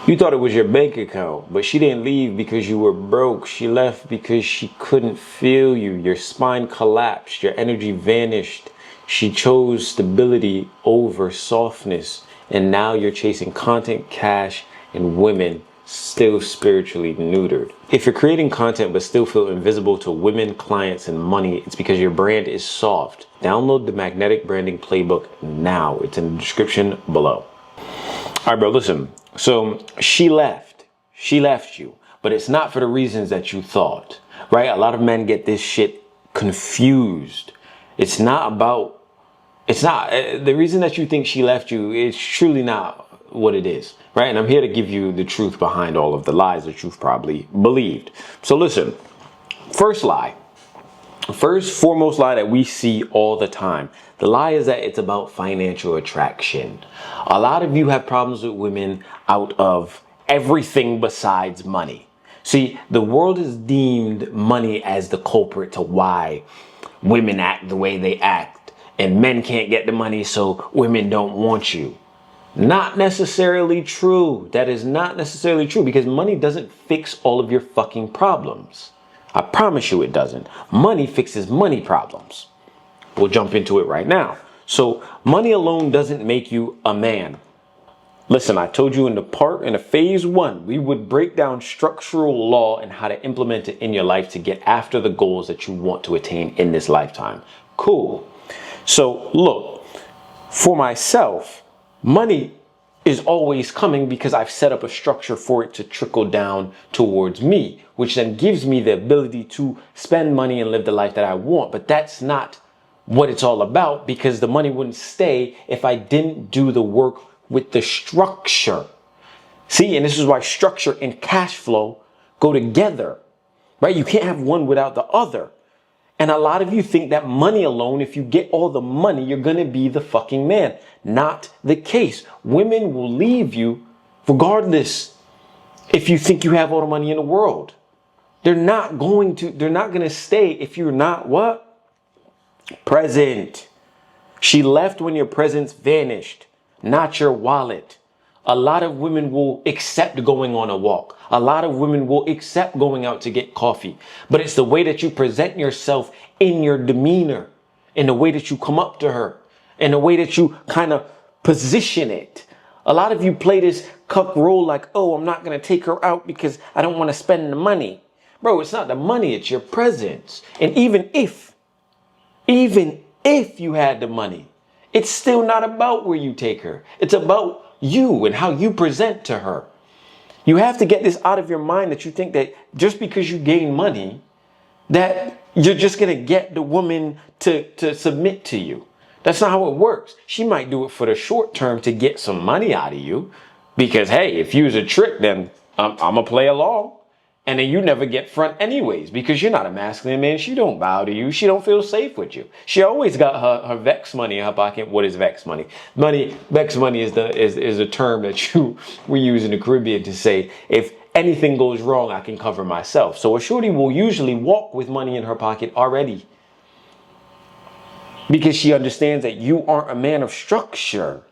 You thought it was your bank account, but she didn't leave because you were broke. She left because she couldn't feel you. Your spine collapsed. Your energy vanished. She chose stability over softness. And now you're chasing content, cash, and women, still spiritually neutered. If you're creating content but still feel invisible to women, clients, and money, it's because your brand is soft. Download the Magnetic Branding Playbook now. It's in the description below. All right, bro, listen. So she left you, but it's not for the reasons that you thought, right? A lot of men get this shit confused. The reason that you think she left you is truly not what it is, right? And I'm here to give you the truth behind all of the lies that you've probably believed. So listen, first foremost lie that we see all the time. The lie is that it's about financial attraction. A lot of you have problems with women out of everything besides money. See, the world has deemed money as the culprit to why women act the way they act, and men can't get the money, so women don't want you. Not necessarily true. That is not necessarily true, because money doesn't fix all of your fucking problems. I promise you it doesn't. Money fixes money problems. We'll jump into it right now. So money alone doesn't make you a man. Listen, I told you in the phase 1, we would break down structural law and how to implement it in your life to get after the goals that you want to attain in this lifetime. Cool. So look, for myself, money is always coming because I've set up a structure for it to trickle down towards me, which then gives me the ability to spend money and live the life that I want. But that's not what it's all about, because the money wouldn't stay if I didn't do the work with the structure. See, and this is why structure and cash flow go together, right? You can't have one without the other. And a lot of you think that money alone, if you get all the money, you're going to be the fucking man. Not the case. Women will leave you regardless if you think you have all the money in the world. They're not going to stay if you're not what? Present. She left when your presence vanished, not your wallet. A lot of women will accept going on a walk. A lot of women will accept going out to get coffee. But it's the way that you present yourself in your demeanor, in the way that you come up to her, in the way that you kind of position it. A lot of you play this cuck role like, oh, I'm not going to take her out because I don't want to spend the money. Bro, it's not the money, it's your presence. And even if you had the money, it's still not about where you take her. It's about you and how you present to her. You have to get this out of your mind, that you think that just because you gain money, that you're just going to get the woman to submit to you. That's not how it works. She might do it for the short term to get some money out of you, because, hey, if you use a trick, then I'm going to play along. And then you never get front anyways, because you're not a masculine man. She don't bow to you. She don't feel safe with you. She always got her vex money in her pocket. What is vex money? Vex money is a term that we use in the Caribbean to say, if anything goes wrong, I can cover myself. So a shorty will usually walk with money in her pocket already, because she understands that you aren't a man of structure.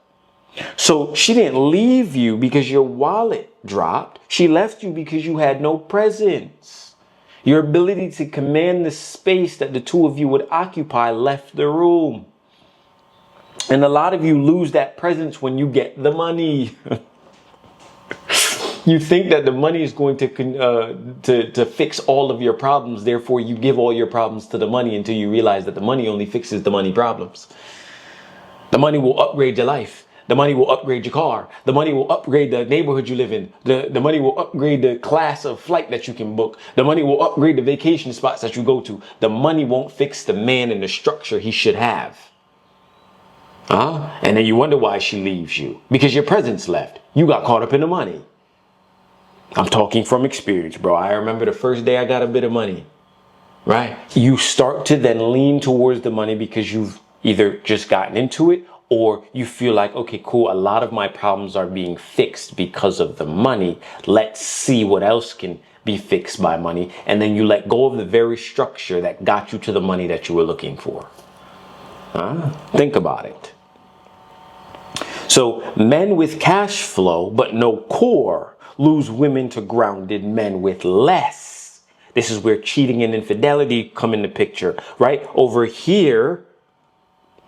So she didn't leave you because your wallet dropped. She left you because you had no presence. Your ability to command the space that the two of you would occupy left the room. And a lot of you lose that presence when you get the money. You think that the money is going to fix all of your problems. Therefore, you give all your problems to the money until you realize that the money only fixes the money problems. The money will upgrade your life. The money will upgrade your car. The money will upgrade the neighborhood you live in. The money will upgrade the class of flight that you can book. The money will upgrade the vacation spots that you go to. The money won't fix the man and the structure he should have. And then you wonder why she leaves you. Because your presence left. You got caught up in the money. I'm talking from experience, bro. I remember the first day I got a bit of money. Right? You start to then lean towards the money because you've either just gotten into it, or you feel like, okay, cool, a lot of my problems are being fixed because of the money. Let's see what else can be fixed by money. And then you let go of the very structure that got you to the money that you were looking for. Think about it. So men with cash flow but no core lose women to grounded men with less. This is where cheating and infidelity come into picture, right? Over here,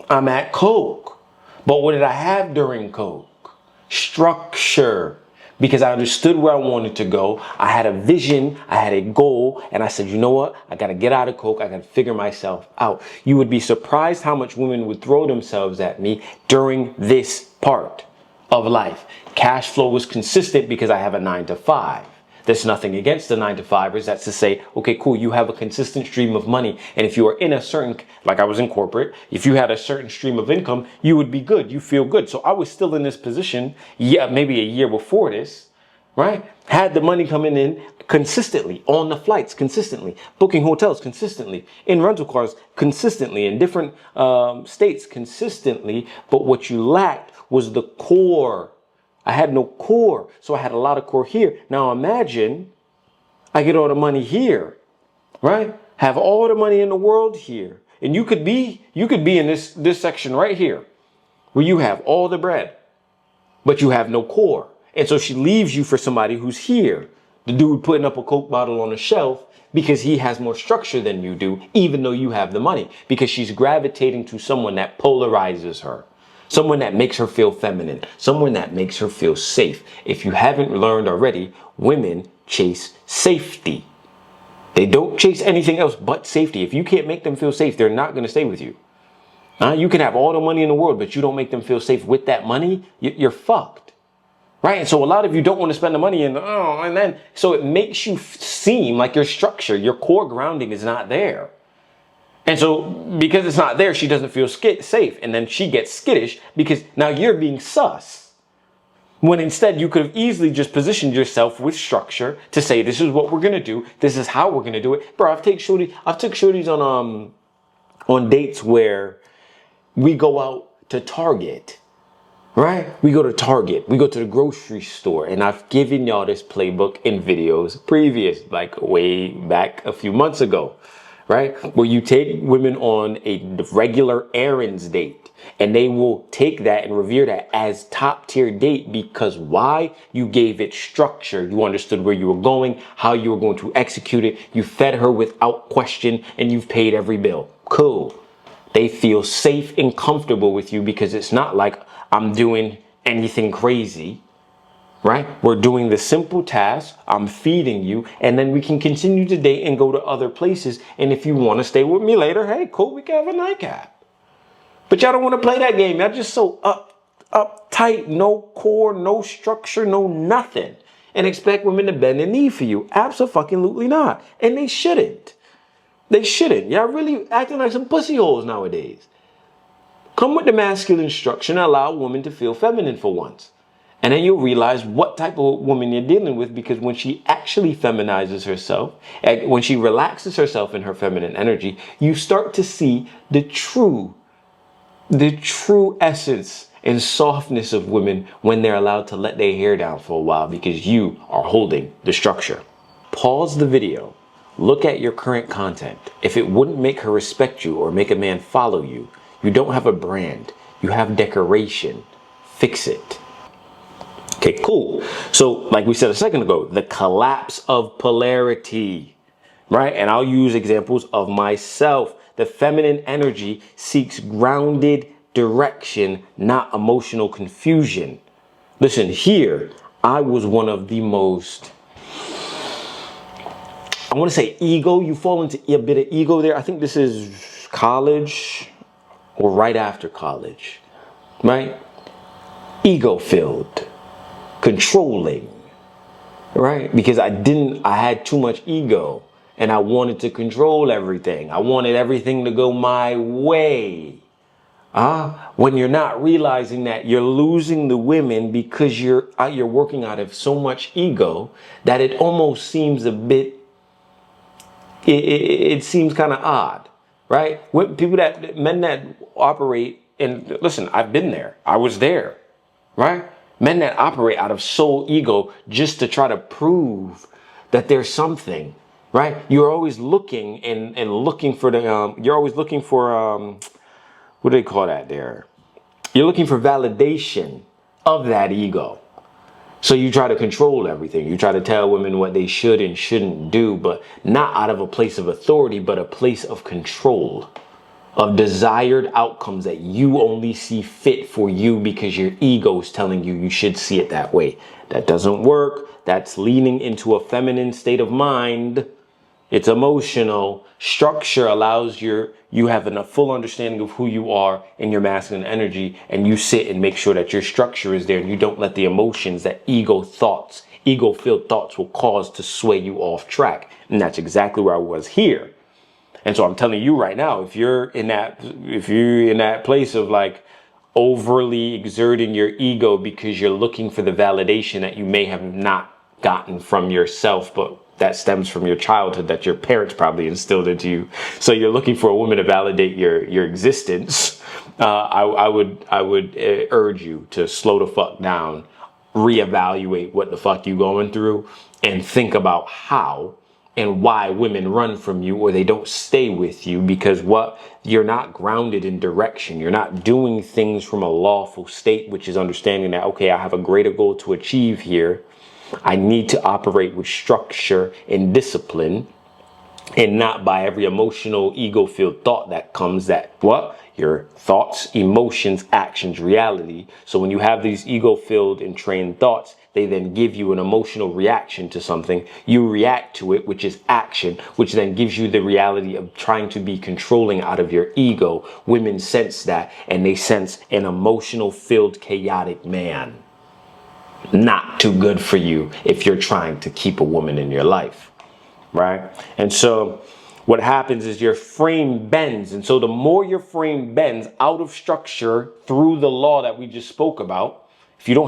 I'm at Coke. But what did I have during Coke? Structure. Because I understood where I wanted to go. I had a vision, I had a goal, and I said, you know what? I got to get out of Coke. I got to figure myself out. You would be surprised how much women would throw themselves at me during this part of life. Cash flow was consistent because I have a 9-to-5. There's nothing against the 9-to-5ers. That's to say, okay, cool, you have a consistent stream of money. And if you are in a certain, like I was in corporate, if you had a certain stream of income, you would be good. You feel good. So I was still in this position, yeah, maybe a year before this, right? Had the money coming in consistently, on the flights consistently, booking hotels consistently, in rental cars consistently, in different states consistently. But what you lacked was the core. I had no core, so I had a lot of core here. Now imagine I get all the money here, right? Have all the money in the world here. And you could be in this section right here where you have all the bread, but you have no core. And so she leaves you for somebody who's here. The dude putting up a Coke bottle on a shelf because he has more structure than you do, even though you have the money, because she's gravitating to someone that polarizes her. Someone that makes her feel feminine. Someone that makes her feel safe. If you haven't learned already, women chase safety. They don't chase anything else but safety. If you can't make them feel safe, they're not going to stay with you. You can have all the money in the world, but you don't make them feel safe with that money, you're fucked. Right? And so a lot of you don't want to spend the money so it makes you seem like your structure, your core grounding is not there. And so because it's not there, she doesn't feel safe. And then she gets skittish because now you're being sus. When instead you could have easily just positioned yourself with structure to say, this is what we're going to do. This is how we're going to do it. Bro, I've took shorties on dates where we go out to Target, right? We go to Target, we go to the grocery store, and I've given y'all this playbook in videos previous, like way back a few months ago. Right? Where you take women on a regular errands date and they will take that and revere that as top tier date because why? You gave it structure. You understood where you were going, how you were going to execute it. You fed her without question and you've paid every bill. Cool. They feel safe and comfortable with you because it's not like I'm doing anything crazy. Right? We're doing the simple task. I'm feeding you. And then we can continue to date and go to other places. And if you want to stay with me later, hey, cool, we can have a nightcap. But y'all don't want to play that game. Y'all just so uptight, no core, no structure, no nothing. And expect women to bend the knee for you. Absolutely not. And they shouldn't. They shouldn't. Y'all really acting like some pussy holes nowadays. Come with the masculine structure and allow a woman to feel feminine for once. And then you'll realize what type of woman you're dealing with, because when she actually feminizes herself, when she relaxes herself in her feminine energy, you start to see the true essence and softness of women when they're allowed to let their hair down for a while because you are holding the structure. Pause the video. Look at your current content. If it wouldn't make her respect you or make a man follow you, you don't have a brand. You have decoration. Fix it. Okay, cool. So like we said a second ago, the collapse of polarity, right? And I'll use examples of myself. The feminine energy seeks grounded direction, not emotional confusion. Listen, here, I was one of the most, I want to say ego. You fall into a bit of ego there. I think this is college or right after college, right? Ego filled. Controlling, right? Because I had too much ego and I wanted to control everything. I wanted everything to go my way. When you're not realizing that you're losing the women because you're working out of so much ego that it almost seems a bit, it seems kind of odd, right? Men that operate, and listen, I've been there. I was there, right? Men that operate out of soul ego just to try to prove that there's something, right? You're always looking and looking for you're always looking for, what do they call that there? You're looking for validation, of that ego. So you try to control everything. You try to tell women what they should and shouldn't do, but not out of a place of authority, but a place of control, of desired outcomes that you only see fit for you because your ego is telling you should see it that way. That doesn't work. That's leaning into a feminine state of mind. It's emotional. Structure allows you having a full understanding of who you are in your masculine energy, and you sit and make sure that your structure is there and you don't let the emotions that ego-filled thoughts will cause to sway you off track. And that's exactly where I was here. And so I'm telling you right now, if you're in that place of like overly exerting your ego because you're looking for the validation that you may have not gotten from yourself, but that stems from your childhood that your parents probably instilled into you. So you're looking for a woman to validate your existence. I would urge you to slow the fuck down, reevaluate what the fuck you going through, and think about how and why women run from you or they don't stay with you, because you're not grounded in direction. You're not doing things from a lawful state, which is understanding that, okay, I have a greater goal to achieve here. I need to operate with structure and discipline, and not by every emotional ego-filled thought that comes your thoughts, emotions, actions, reality. So when you have these ego-filled and trained thoughts, they then give you an emotional reaction to something. You react to it, which is action, which then gives you the reality of trying to be controlling out of your ego. Women sense that, and they sense an emotional-filled, chaotic man. Not too good for you if you're trying to keep a woman in your life, right? And so what happens is your frame bends. And so the more your frame bends out of structure through the law that we just spoke about, if you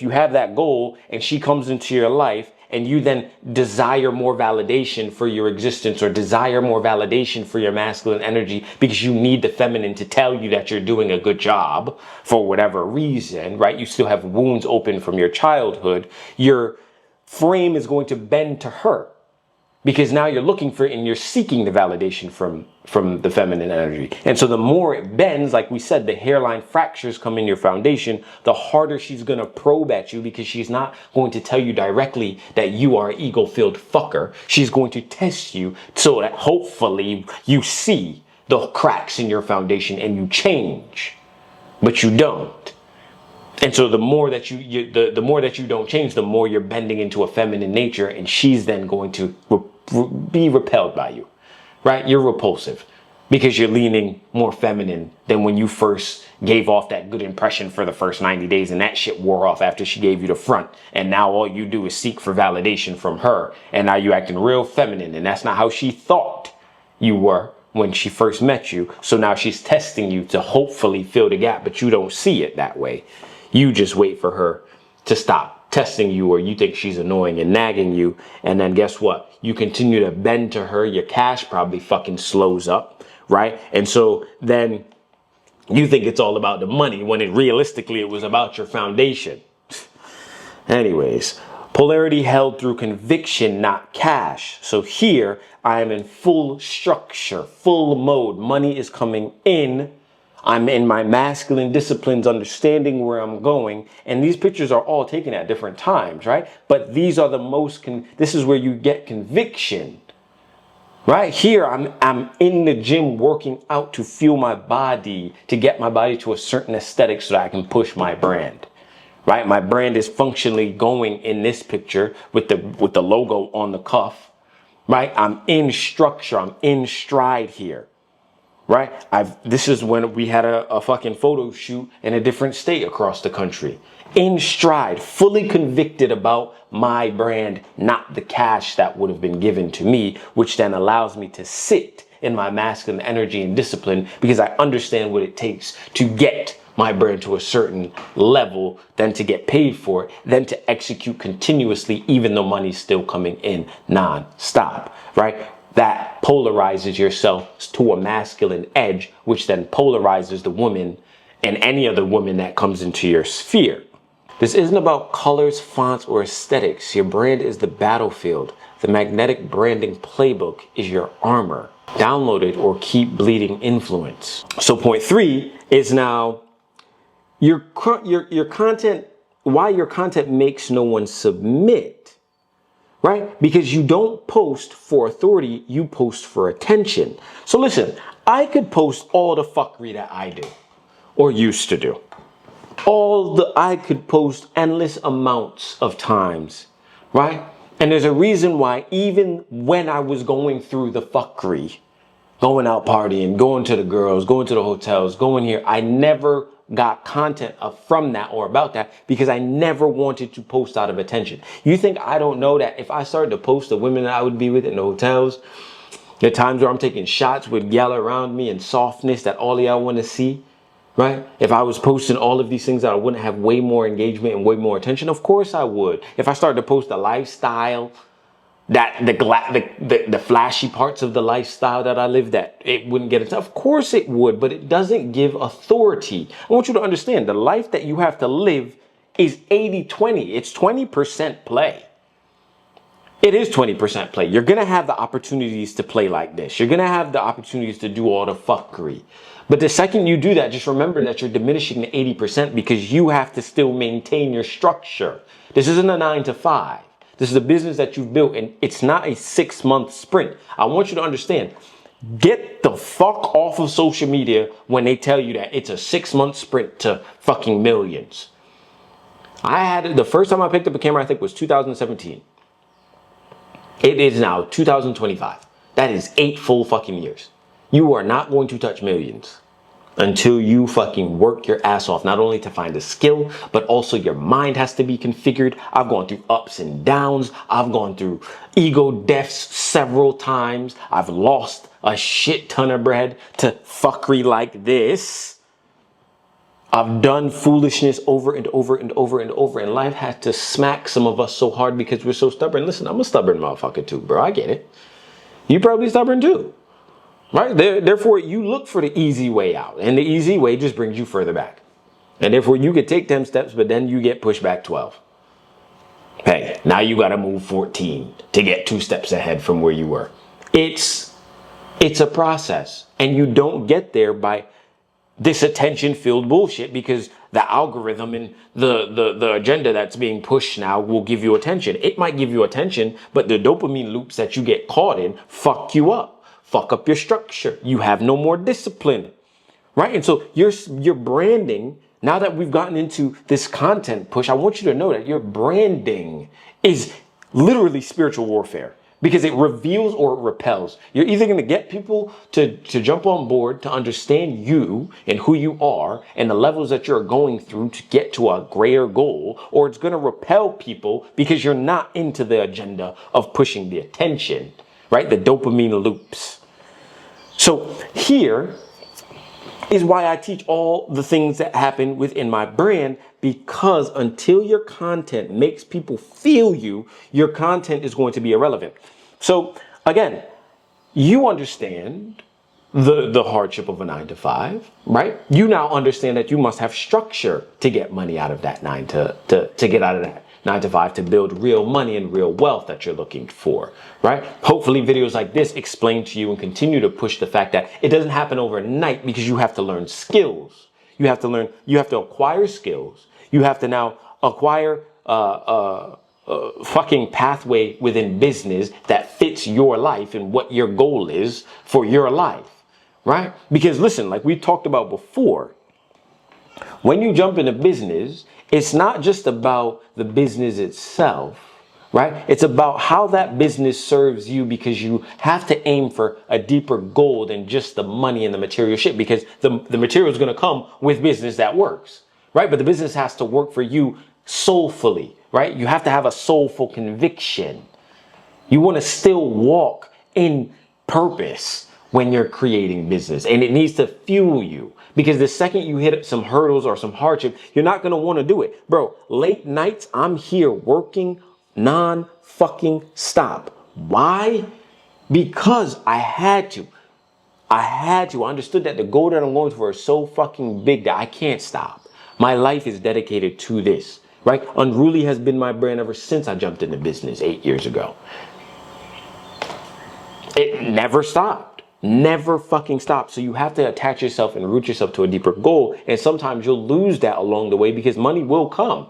have that goal and she comes into your life and you then desire more validation for your existence or desire more validation for your masculine energy because you need the feminine to tell you that you're doing a good job for whatever reason, right? You still have wounds open from your childhood. Your frame is going to bend to her, because now you're looking for it and you're seeking the validation from the feminine energy. And so the more it bends, like we said, the hairline fractures come in your foundation, the harder she's going to probe at you, because she's not going to tell you directly that you are an ego-filled fucker. She's going to test you so that hopefully you see the cracks in your foundation and you change, but you don't. And so the more that the more that you don't change, the more you're bending into a feminine nature, and she's then going to be repelled by you, right? You're repulsive because you're leaning more feminine than when you first gave off that good impression for the first 90 days, and that shit wore off after she gave you the front. And now all you do is seek for validation from her, and now you acting real feminine, and that's not how she thought you were when she first met you. So now she's testing you to hopefully fill the gap, but you don't see it that way. You just wait for her to stop testing you, or you think she's annoying and nagging you. And then guess what? You continue to bend to her. Your cash probably fucking slows up, right? And so then you think it's all about the money when realistically it was about your foundation. Anyways, polarity held through conviction, not cash. So here I am in full structure, full mode. Money is coming in. I'm in my masculine disciplines, understanding where I'm going. And these pictures are all taken at different times, right? But these are the most, this is where you get conviction. Right here, I'm in the gym working out to fuel my body, to get my body to a certain aesthetic so that I can push my brand. Right? My brand is functionally going in this picture with the logo on the cuff. Right? I'm in structure. I'm in stride here. Right? This is when we had a fucking photo shoot in a different state across the country. In stride, fully convicted about my brand, not the cash that would have been given to me, which then allows me to sit in my masculine energy and discipline because I understand what it takes to get my brand to a certain level, then to get paid for it, then to execute continuously, even though money's still coming in non-stop, right? That polarizes yourself to a masculine edge, which then polarizes the woman and any other woman that comes into your sphere. This isn't about colors, fonts, or aesthetics. Your brand is the battlefield. The magnetic branding playbook is your armor. Download it or keep bleeding influence. So point 3 is now your content why your content makes no one submit, right? Because you don't post for authority, you post for attention. So listen, I could post all the fuckery that I do or used to do. I could post endless amounts of times, right? And there's a reason why even when I was going through the fuckery, going out partying, going to the girls, going to the hotels, going here, I never got content from that or about that because I never wanted to post out of attention. You think I don't know that if I started to post the women that I would be with in the hotels, the times where I'm taking shots with y'all around me and softness that all of y'all want to see, right? If I was posting all of these things that I wouldn't have way more engagement and way more attention, of course I would. If I started to post the lifestyle, that the flashy parts of the lifestyle that I live, that it wouldn't get it. Of course it would, but it doesn't give authority. I want you to understand the life that you have to live is 80-20. It's 20% play. It is 20% play. You're going to have the opportunities to play like this. You're going to have the opportunities to do all the fuckery. But the second you do that, just remember that you're diminishing the 80% because you have to still maintain your structure. This isn't a 9 to 5. This is a business that you've built, and it's not a 6-month sprint. I want you to understand, get the fuck off of social media when they tell you that it's a 6-month sprint to fucking millions. The first time I picked up a camera, I think was 2017. It is now 2025. That is 8 full fucking years. You are not going to touch millions until you fucking work your ass off, not only to find a skill, but also your mind has to be configured. I've gone through ups and downs. I've gone through ego deaths several times. I've lost a shit ton of bread to fuckery like this. I've done foolishness over and over and over and over, and life had to smack some of us so hard because we're so stubborn. Listen, I'm a stubborn motherfucker too, bro. I get it. You probably stubborn too. Right? Therefore, you look for the easy way out, and the easy way just brings you further back. And therefore, you could take 10 steps, but then you get pushed back 12. Hey, now you got to move 14 to get 2 steps ahead from where you were. It's a process, and you don't get there by this attention-filled bullshit because the algorithm and the agenda that's being pushed now will give you attention. It might give you attention, but the dopamine loops that you get caught in fuck you up. Fuck up your structure. You have no more discipline, right? And so your branding, now that we've gotten into this content push, I want you to know that your branding is literally spiritual warfare because it reveals or it repels. You're either going to get people to jump on board, to understand you and who you are and the levels that you're going through to get to a greater goal, or it's going to repel people because you're not into the agenda of pushing the attention, right? The dopamine loops. So here is why I teach all the things that happen within my brand, because until your content makes people feel you, your content is going to be irrelevant. So again, you understand the hardship of a 9 to 5, right? You now understand that you must have structure to get money out of that 9 to get out of that 9 to 5 to build real money and real wealth that you're looking for, right? Hopefully videos like this explain to you and continue to push the fact that it doesn't happen overnight because you have to learn skills. You have to acquire skills. You have to now acquire fucking pathway within business that fits your life and what your goal is for your life, right? Because listen, like we talked about before, when you jump into business, it's not just about the business itself, right? It's about how that business serves you, because you have to aim for a deeper goal than just the money and the material shit, because the material is going to come with business that works, right? But the business has to work for you soulfully, right? You have to have a soulful conviction. You want to still walk in purpose when you're creating business, and it needs to fuel you. Because the second you hit some hurdles or some hardship, you're not going to want to do it. Bro, late nights, I'm here working non-fucking stop. Why? Because I had to. I understood that the goal that I'm going for is so fucking big that I can't stop. My life is dedicated to this, right? Unruly has been my brand ever since I jumped into business 8 years ago. It never stopped. Never fucking stop. So you have to attach yourself and root yourself to a deeper goal. And sometimes you'll lose that along the way because money will come.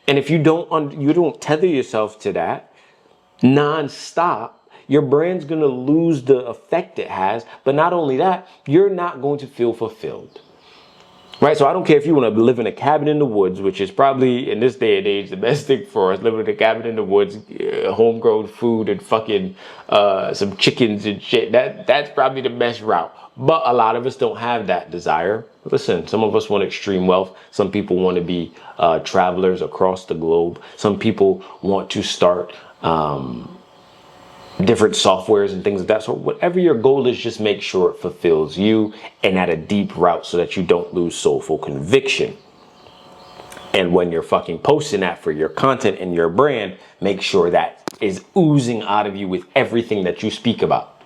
And if you don't tether yourself to that non-stop, your brand's going to lose the effect it has. But not only that, you're not going to feel fulfilled. Right? So I don't care if you want to live in a cabin in the woods, which is probably in this day and age the best thing for us, living in a cabin in the woods, homegrown food and fucking some chickens and shit. That's probably the best route. But a lot of us don't have that desire. Listen, some of us want extreme wealth. Some people want to be travelers across the globe. Some people want to start different softwares and things like that. So whatever your goal is, just make sure it fulfills you and at a deep route so that you don't lose soulful conviction. And when you're fucking posting that for your content and your brand, make sure that is oozing out of you with everything that you speak about.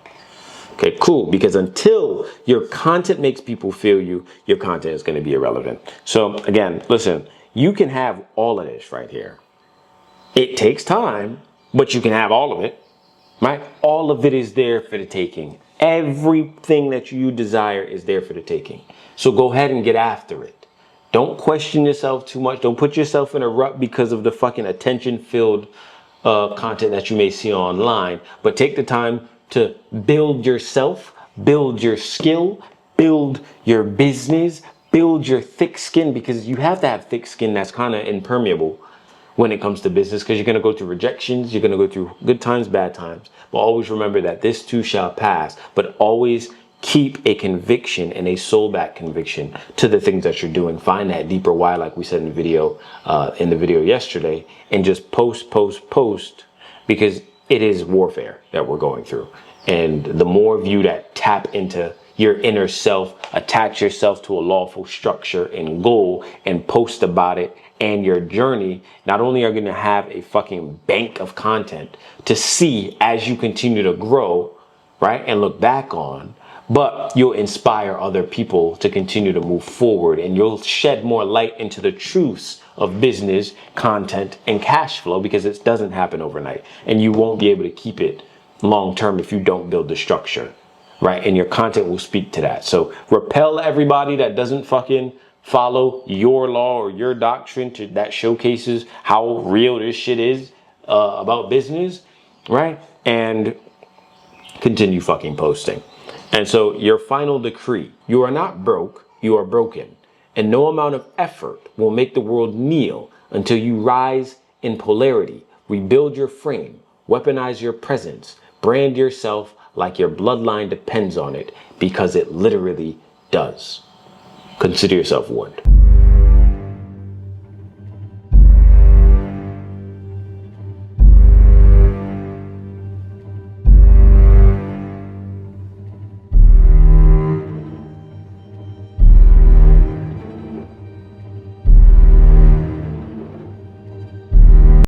Okay, cool. Because until your content makes people feel you, your content is going to be irrelevant. So again, listen, you can have all of this right here. It takes time, but you can have all of it. Right? All of it is there for the taking. Everything that you desire is there for the taking. So go ahead and get after it. Don't question yourself too much. Don't put yourself in a rut because of the fucking attention-filled content that you may see online. But take the time to build yourself, build your skill, build your business, build your thick skin, because you have to have thick skin that's kind of impermeable when it comes to business, because you're going to go through rejections, you're going to go through good times, bad times. But always remember that this too shall pass, but always keep a conviction and a soul-back conviction to the things that you're doing. Find that deeper why, like we said in the video yesterday, and just post, because it is warfare that we're going through. And the more of you that tap into your inner self, attach yourself to a lawful structure and goal, and post about it and your journey, not only are you going to have a fucking bank of content to see as you continue to grow, right, and look back on, but you'll inspire other people to continue to move forward, and you'll shed more light into the truths of business, content, and cash flow, because it doesn't happen overnight, and you won't be able to keep it long term if you don't build the structure, right? And your content will speak to that. So repel everybody that doesn't fucking follow your law or your doctrine that showcases how real this shit is about business, right? And continue fucking posting. And so your final decree: you are not broke, you are broken. And no amount of effort will make the world kneel until you rise in polarity, rebuild your frame, weaponize your presence, brand yourself like your bloodline depends on it, because it literally does. Consider yourself warned.